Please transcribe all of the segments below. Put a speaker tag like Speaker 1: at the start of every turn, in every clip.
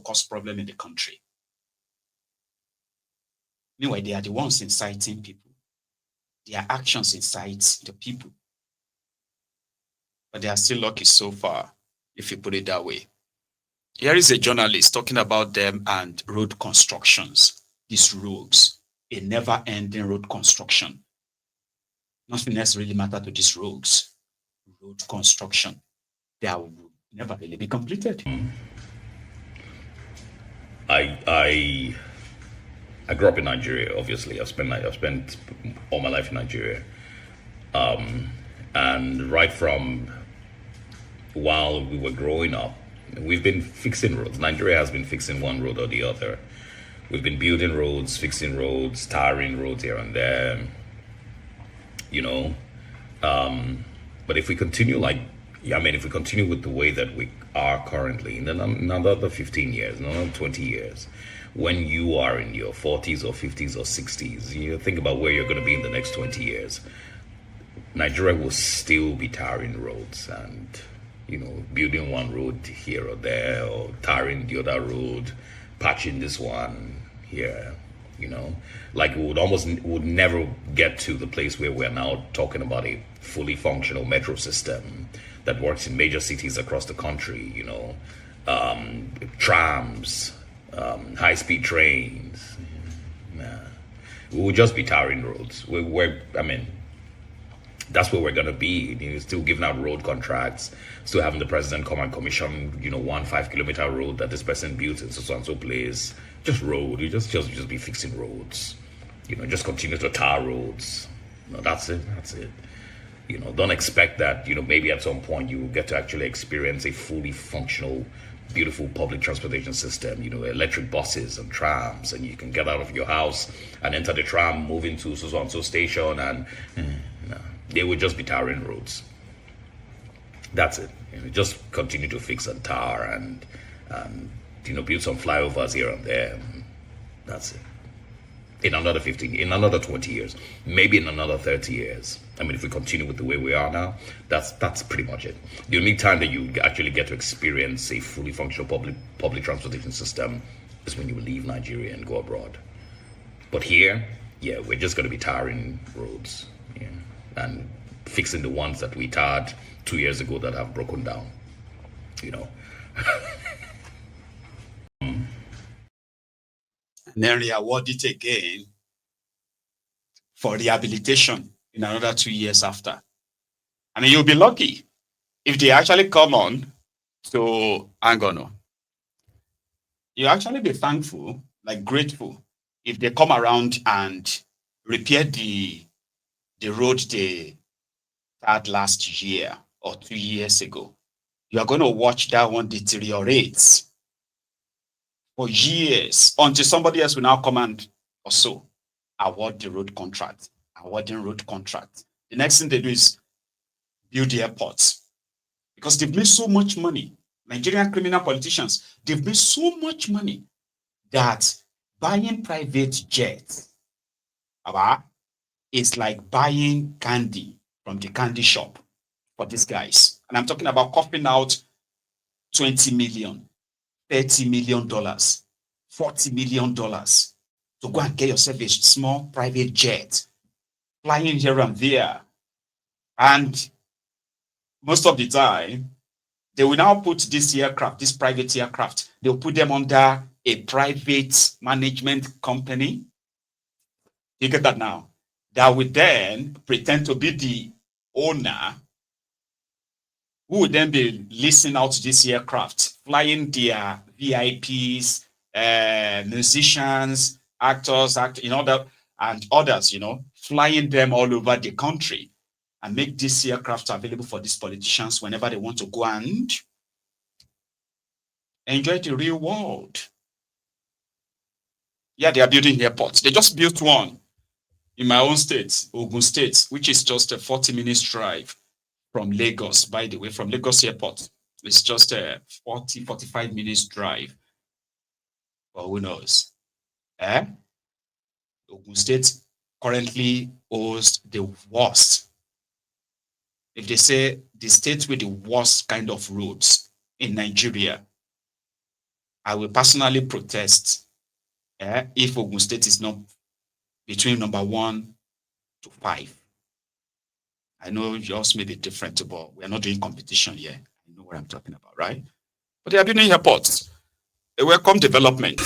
Speaker 1: cause problem in the country. Meanwhile, they are the ones inciting people. Their actions incite the people. But they are still lucky so far, if you put it that way. Here is a journalist talking about them and road constructions, these roads, a never-ending road construction. Nothing else really matters to these roads. Road construction, they will never really be completed.
Speaker 2: I grew up in Nigeria. Obviously, I've spent all my life in Nigeria, and right from while we were growing up, we've been fixing roads. Nigeria has been fixing one road or the other. We've been building roads, fixing roads, tarring roads here and there. You know, but if we continue if we continue with the way that we are currently, in another 15 years, another 20 years, when you are in your 40s or 50s or 60s, you think about where you're going to be in the next 20 years. Nigeria will still be tarring roads and, building one road here or there, or tarring the other road, patching this one here. Like we would never get to the place where we're now talking about a fully functional metro system that works in major cities across the country, trams, high-speed trains. Nah. We will just be tarring roads. That's where we're going to be. Still giving out road contracts, still having the president come and commission, 1 5-kilometer road that this person built in so and so place. Just road. You just be fixing roads. Just continue to tar roads. That's it. Don't expect that, maybe at some point you will get to actually experience a fully functional, beautiful public transportation system, electric buses and trams, and you can get out of your house and enter the tram, move into so and so station, and they will just be tarring roads. That's it. Just continue to fix and tar and build some flyovers here and there. That's it. In another 20 years, maybe in another 30 years. If we continue with the way we are now, that's pretty much it. The only time that you actually get to experience a fully functional public transportation system is when you leave Nigeria and go abroad. But here, we're just going to be tarring roads, and fixing the ones that we tarred 2 years ago that have broken down.
Speaker 1: And then re-award it again for rehabilitation in another 2 years after. You'll be lucky if they actually come on to Angono. You'll actually be thankful, grateful, if they come around and repair the road they had last year or 2 years ago. You are going to watch that one deteriorate for years until somebody else will now come and also award the road contract, awarding road contract. The next thing they do is build the airports because they've made so much money. Nigerian criminal politicians, they've made so much money that buying private jets is like buying candy from the candy shop for these guys. And I'm talking about coughing out $20 million. $30 million, $40 million to go and get yourself a small private jet, flying here and there. And most of the time, they will now put this private aircraft, they'll put them under a private management company. You get that now? That would then pretend to be the owner, who would then be leasing out this aircraft, flying their VIPs, musicians, actors, and others, flying them all over the country and make this aircraft available for these politicians whenever they want to go and enjoy the real world. Yeah, they are building airports. They just built one in my own state, Ogun State, which is just a 40-minute drive from Lagos, by the way, from Lagos Airport. It's just a 45 minutes drive. But who knows? Ogun State currently owes the worst. If they say the state with the worst kind of roads in Nigeria, I will personally protest if Ogun State is not between number 1 to 5. I know yours may be different, but we're not doing competition here. I know what I'm talking about, right? But they are building airports. A welcome development.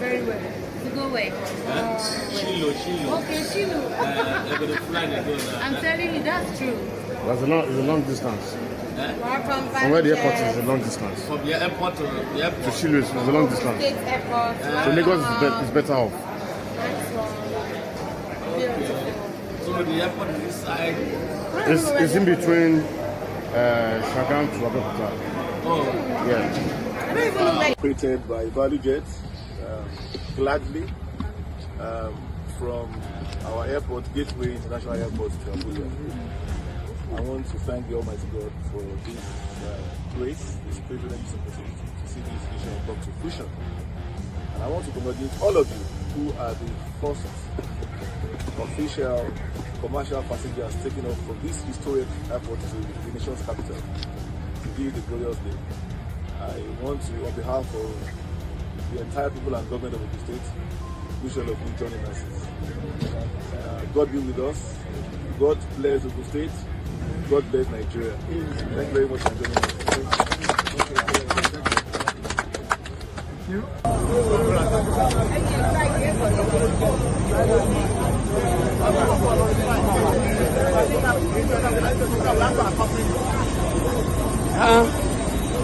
Speaker 3: Very well. To go away. Okay, Shiloh. I'm telling you, that's true.
Speaker 4: It's a long distance. From where the airport is a long distance.
Speaker 5: From the airport to the airport.
Speaker 4: To Chile is a long distance.
Speaker 3: State airport.
Speaker 4: So Lagos is better off.
Speaker 3: Nice one. Beautiful.
Speaker 5: So the airport is this side.
Speaker 4: It's in between Shagam to Abeokuta.
Speaker 5: Oh,
Speaker 4: Yeah.
Speaker 3: I don't even know where.
Speaker 6: Operated by ValueJet gladly from our airport, Gateway International Airport to Abuja. I want to thank the Almighty God for this grace, this privilege, this opportunity to see this vision come to fruition. And I want to congratulate all of you who are the first official commercial passengers taking off from this historic airport to the nation's capital to view the glorious day. I want to, on behalf of the entire people and government of the state, wish all of you joining us. God be with us. God bless Ogun State. God bless Nigeria. Thank you very much for joining us. Thank you.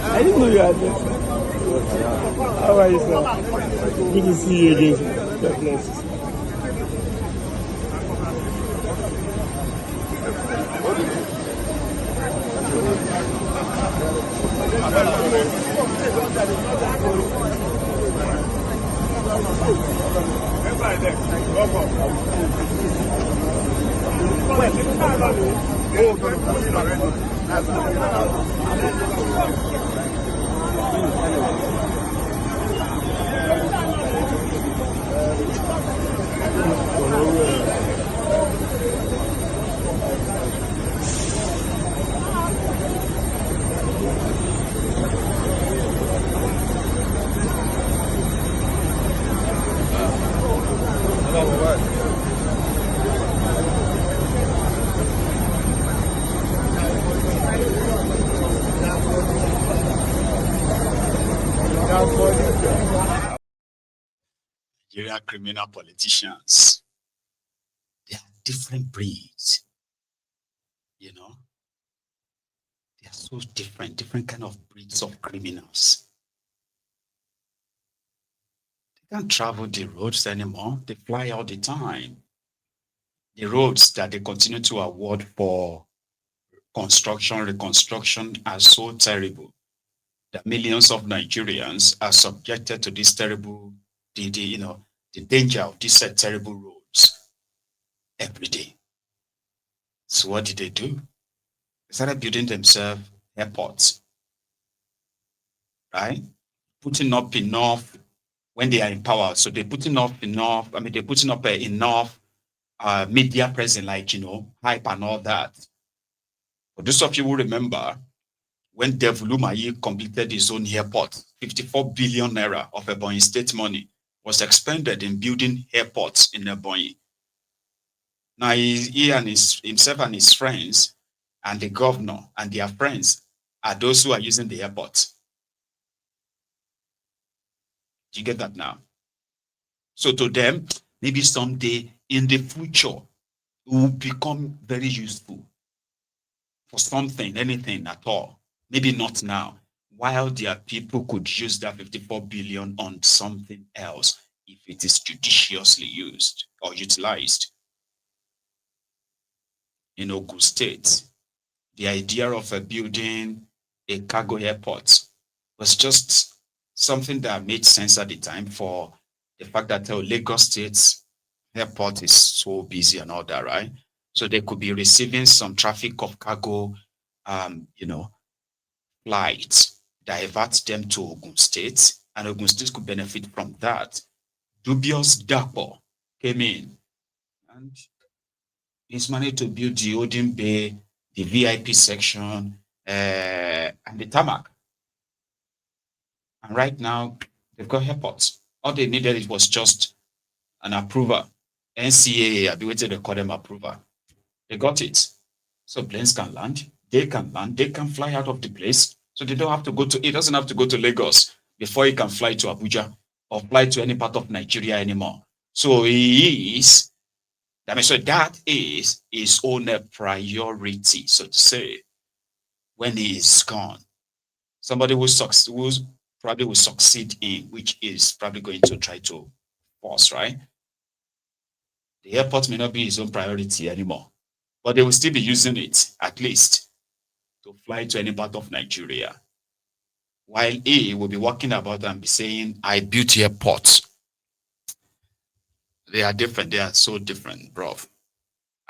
Speaker 7: I didn't know you had this. How are you, sir? Good to see you again, sir. God bless.
Speaker 1: Nigeria criminal politicians. They are different breeds. You know? They are so different kind of breeds of criminals. They can't travel the roads anymore. They fly all the time. The roads that they continue to award for construction, reconstruction are so terrible that millions of Nigerians are subjected to this terrible, the danger of these terrible roads every day. So what did they do? They started building themselves airports, right? Putting up enough when they are in power. So they're putting up enough. I mean, they're putting up enough media presence, like, hype and all that. For those of you who remember, when Devulu Mayi completed his own airport, 54 billion naira of Ebonyi state money was expended in building airports in Ebonyi. Now he and himself and his friends and the governor and their friends are those who are using the airport. Do you get that now? So to them, maybe someday in the future, it will become very useful for something, anything at all. Maybe not now. While their people could use that 54 billion on something else, if it is judiciously used or utilized. In Ogun State, the idea of building a cargo airport was just something that made sense at the time for the fact that Lagos State's airport is so busy and all that, right? So they could be receiving some traffic of cargo, flights, divert them to Ogun State, and Ogun State could benefit from that. Dubious Dapo came in and he's managed to build the Odin Bay, the VIP section, and the tarmac. And right now, they've got airports. All they needed was just an approval. NCAA, I've been waiting to call them approval. They got it. So planes can land, they can fly out of the place. So they don't have to it doesn't have to go to Lagos before he can fly to Abuja or fly to any part of Nigeria anymore. So that is his own priority, so to say, when he is gone. Somebody who probably will succeed in, which is probably going to try to force, right? The airport may not be his own priority anymore, but they will still be using it, at least, to fly to any part of Nigeria. While he will be walking about and be saying, I built airports. They are different. They are so different, bro.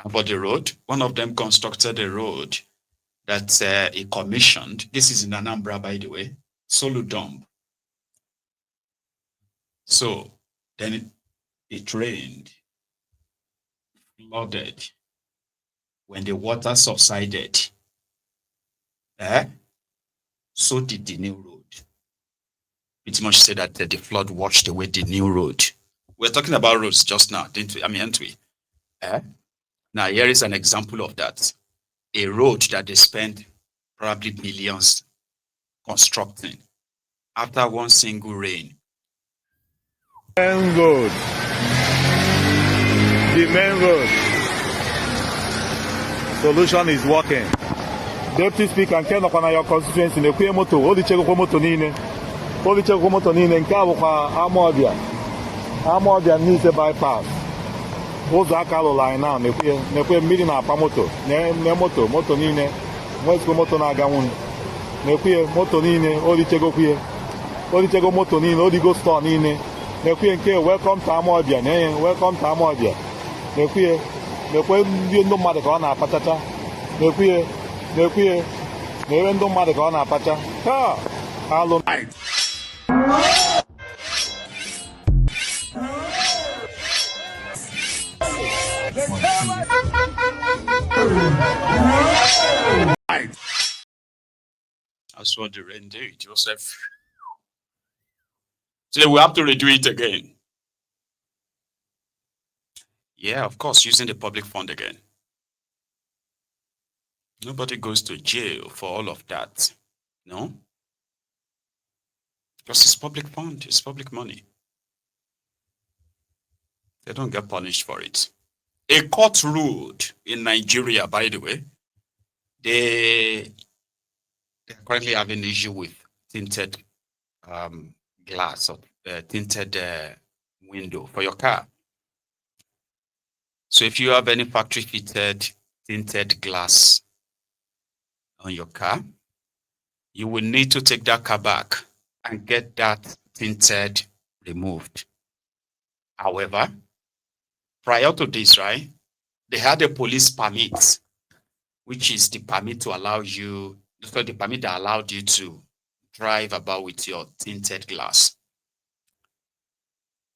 Speaker 1: And for the road, one of them constructed a road that he commissioned. This is in Anambra, by the way, Soludom. So then it rained, flooded. When the water subsided, so did the new road. Pretty much said that the flood washed away the new road. We're talking about roads just now, didn't we? Aren't we? Now, here is an example of that. A road that they spent probably millions constructing. After one single rain.
Speaker 6: Main road. The main road. Solution is working. Deputy Speaker, nke nọkwa na your constituency na-ekwe moto, odichekwa moto niile. Odichekwa moto niile, nke a bụkwa Amawbia n'ise bypass. Ụzọ aka alụrụ anyị na na-ekwe mmiri na-apa moto, moto niile, nwezikwa moto na-aga nwunye. Na-ekwe moto niile, odichego moto niile, odigo store niile. Na-ekwe nke welcome to Amawbia, welcome to Amawbia. Na-ekwe ndị mmadụ ka ọ na-apachacha. Na-ekwe na-ewe ndị mmadụ ka ọ na-apacha. Alụ
Speaker 1: That's what the rain did, Joseph. So we have to redo it again. Yeah, of course, using the public fund again. Nobody goes to jail for all of that. No? Because it's public fund, it's public money. They don't get punished for it. A court ruled in Nigeria, by the way, they're currently having an issue with tinted glass or tinted window for your car. So if you have any factory fitted tinted glass on your car, you will need to take that car back and get that tinted removed. However, prior to this, right, they had a police permit, which is the permit to allow you, the permit that allowed you to drive about with your tinted glass.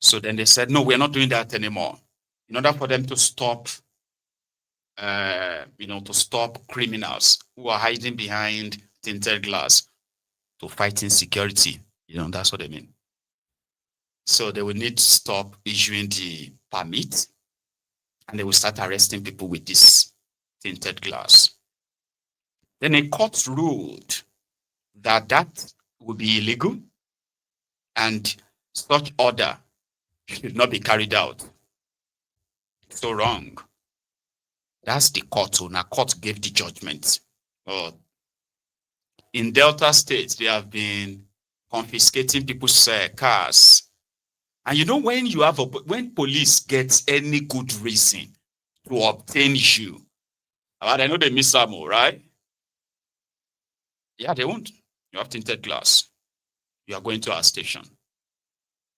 Speaker 1: So then they said, no, we're not doing that anymore. In order for them to stop, to stop criminals who are hiding behind tinted glass, to fight insecurity, that's what they mean. So they will need to stop issuing the permit, and they will start arresting people with this tinted glass. Then a court ruled that would be illegal, and such order should not be carried out. So wrong. That's the court. Now, court gave the judgment. In Delta State, they have been confiscating people's cars, And you know, when police gets any good reason to obtain you, I know they miss some, right? Yeah, they won't. You have tinted glass. You are going to our station.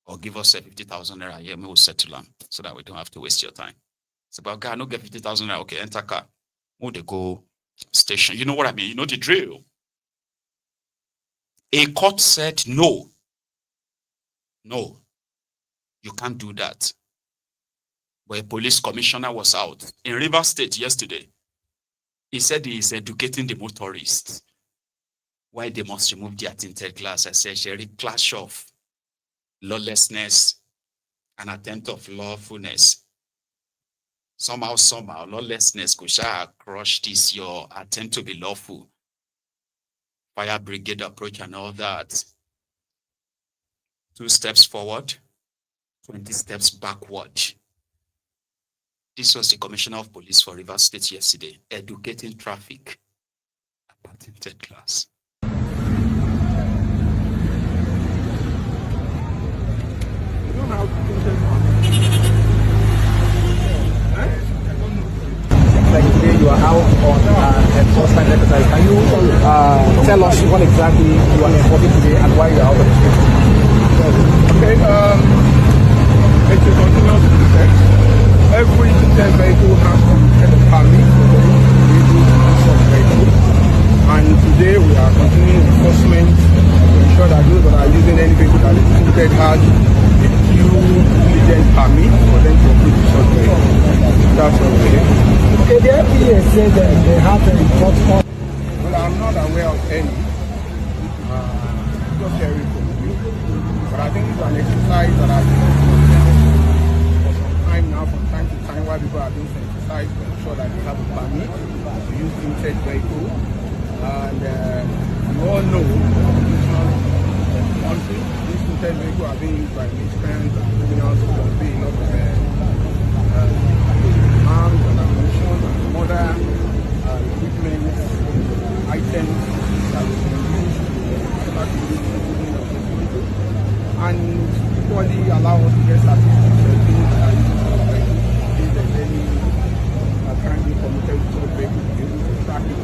Speaker 1: Or give us 50,000 naira here, we will settle them so that we don't have to waste your time. It's about, God, no get 50,000 naira. Okay, enter car. Move they go station. You know what I mean? You know the drill. A court said, no, you can't do that. But a police commissioner was out in Rivers State yesterday. He said he is educating the motorists why they must remove their tinted glass. I said, Sherry, clash of lawlessness and attempt of lawfulness. Somehow, lawlessness could crush this, your attempt to be lawful. Fire brigade approach and all that. 2 steps forward, 20 steps backward. This was the Commissioner of Police for Rivers State yesterday, educating traffic about tinted glass.
Speaker 8: Like today you are out on enforcement exercise. Can you tell us what exactly you are enforcing today and why you are out on the street?
Speaker 9: Okay, it's a continuous process. Every tinted vehicle has to get a permit for the vehicle. And today we are continuing enforcement to ensure that those that are using any vehicle that is tinted has a due diligence permit for them to operate the such vehicle. That's what we do.
Speaker 8: Okay, the FPA says that they have a report on.
Speaker 9: Well, I'm not aware of any. Just hearing from you. But I think it's an exercise that has been for some time now, from time to time, while people are doing exercise to ensure that they have a permit to use tinted vehicle. And you all know these tinted vehicles are being used by miscreants and criminals who are paying a lot of arms and ammunition and other equipment items that we can use to and equally allow us to get statistics of things that are used for vehicles. If there's any currently committed to the vehicle, to be able to track it.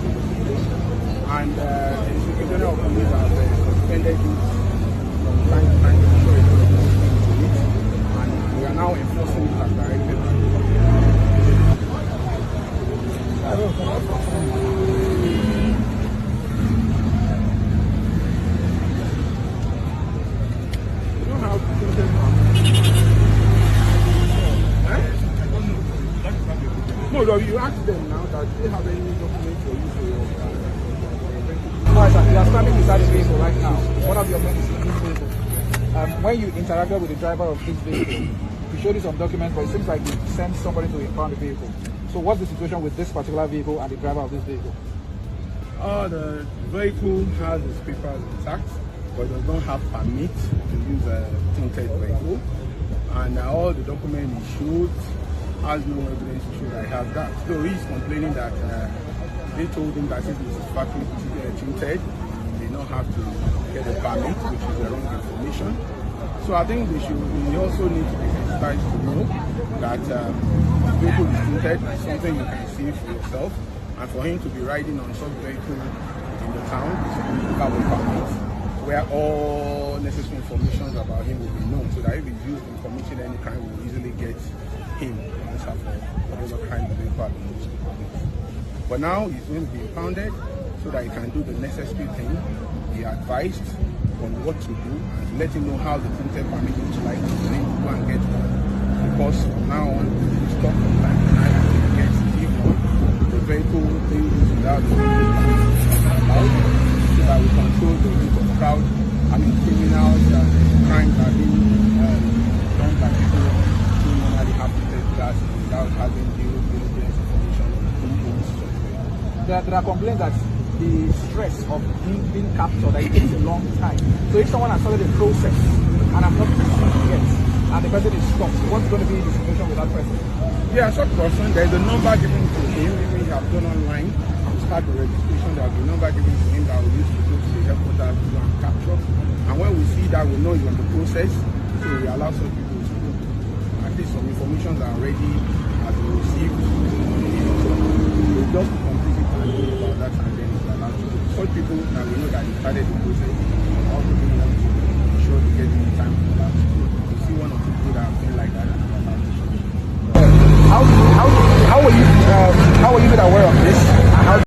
Speaker 9: And the Inspector General of Police has suspended it from time to time to ensure it's not to it. And we are now enforcing it as directed by the No, you ask them now that they have any document for you for your
Speaker 8: Alright, sir, you are standing beside the vehicle right now. What have your men in this vehicle? When you interacted with the driver of this vehicle, you showed you some documents, but it seems like you sent somebody to impound the vehicle. So what's the situation with this particular vehicle and the driver of this vehicle?
Speaker 9: The vehicle has its papers intact, but does not have permit to use a tinted vehicle. And all the documents he showed has no evidence to show that he has that. So he's complaining that they told him that if his factory is tinted, he may not have to get a permit, which is the wrong information. So I think we also need to be sensitized to know that the vehicle is tinted, is something you can see for yourself. And for him to be riding on such vehicle in the town, he's supposed to have a permit where all necessary information about him will be known, so that if he's used in committing any crime, we'll easily get him for whatever crime the vehicle has been used to commit. But now he's going to be impounded so that he can do the necessary thing, be advised on what to do, and to let him know how the tinted permit looks like, for him to go and get one. Because from now on, we stop from time to time until he gets the vehicle being used without the vehicle allowed, so that we control the route of crowd, criminals and crimes are being done by people who normally have tinted glasses without having due diligence information on who owns such vehicles.
Speaker 8: There are complaints that the stress of being captured, that it takes a long time. So if someone has started a process and I'm not receiving yet, and the person is stopped, what's going to be the situation with that person?
Speaker 9: Yeah, such person, there's a number given to him. Even if you have done online to start the registration, there will be a number given to him that we use to go to the headquarters to go and capture. And when we see that, we know he's on the process, so we allow such people to probably some information that already has been received. So just to complete it and know about that, and then it's allowed to. Such people that we know that they started the process